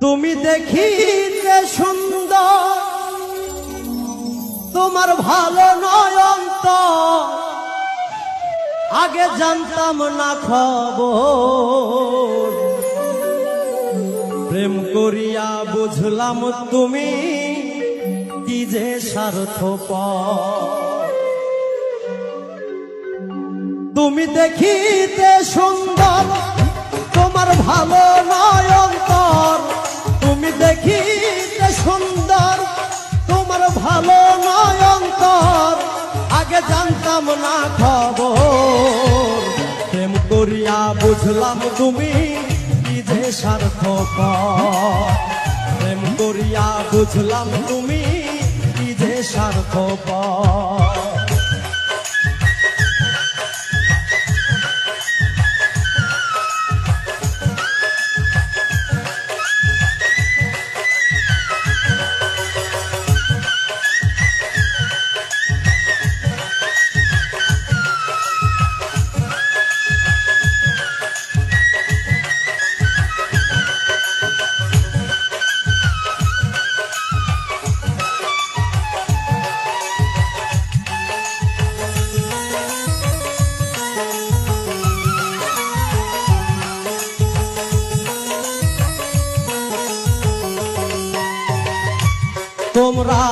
তুমি দেখিতে সুন্দর, তোমার ভালো নয় অন্তর, আগে জানতাম না খবর। প্রেম করিয়া বুঝলাম তুমি কি যে স্বার্থপর। তুমি দেখিতে সুন্দর, তোমার ভালো নয় অন্তর। তুমি দেখিতে সুন্দর, তোমার ভালো নয় অন্তর, আগে জানতাম না খবর। প্রেম করিয়া বুঝলাম তুমি কি যে স্বার্থপর। প্রেম করিয়া বুঝলাম তুমি কি যে স্বার্থপর। তোমরা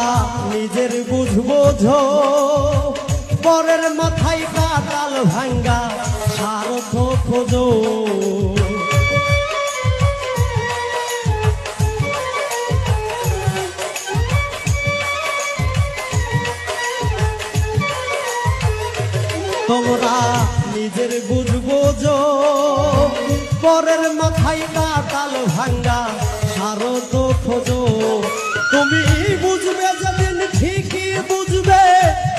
নিজের বুঝ বোঝো, পরের মাথায় কাটাল ভাঙ্গা স্বার্থ খোঁজো। তোমরা নিজের বুঝ বোঝো, পরের মাথায় কাটাল ভাঙ্গা স্বার্থ খোঁজো। তুমি বুঝবে যেদিন ঠিকই বুঝবে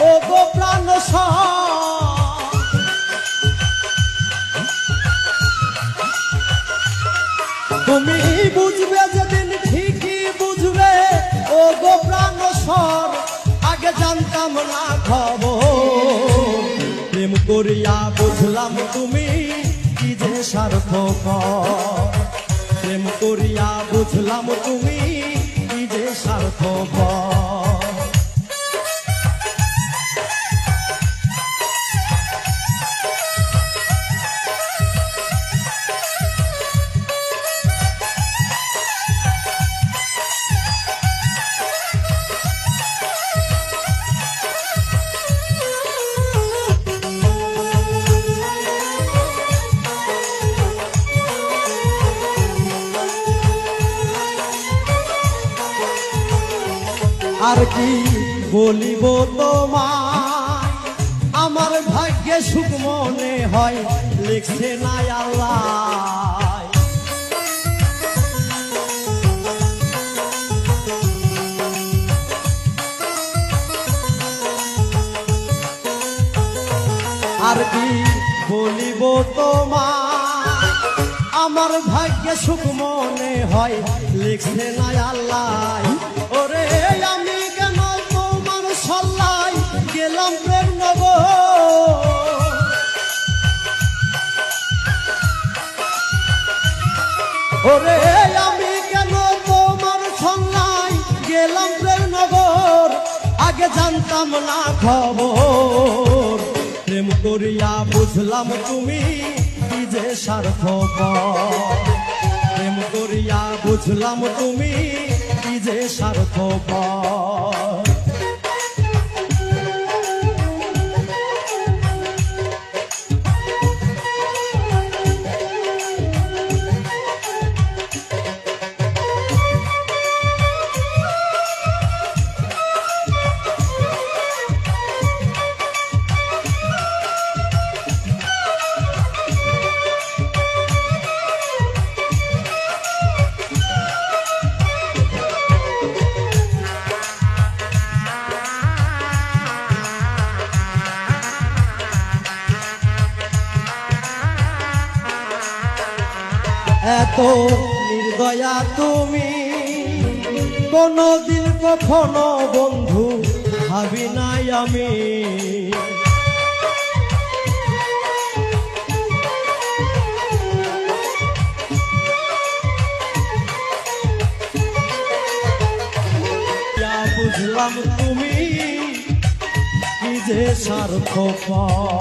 ও গো প্রাণ। তুমি বুঝবে যেদিন ঠিকই বুঝবে ও গো প্রাণ স্বর, আগে জানতাম না খবর। প্রেম করিয়া বুঝলাম তুমি কি যে স্বার্থপর। প্রেম করিয়া বুঝলাম তুমি কি যে স্বার্থপর। আর কি বলিব তোমায়, আমার ভাগ্যে সুখ মনে হয় লিখছে না আল্লাহ। আর কি বলিব তোমায়, আমার ভাগ্যে সুখ মনে হয় লিখছে না আল্লাহ। ওরে আমি কেন তোমার সল্লাই গেলাম প্রেম নগর। ওরে আমি কেন তোমার সল্লাই গেলাম প্রেম নগর, আগে জানতাম না খবর। প্রেম করিয়া বুঝলাম তুমি কি যে স্বার্থপর। প্রেম করিয়া বুঝলাম তুমি কি যে স্বার্থপর। এত নির্দয়া তুমি কোনদিন কখনো বন্ধু ভাবি নাই আমি। বুঝলাম তুমি কি যে স্বার্থপর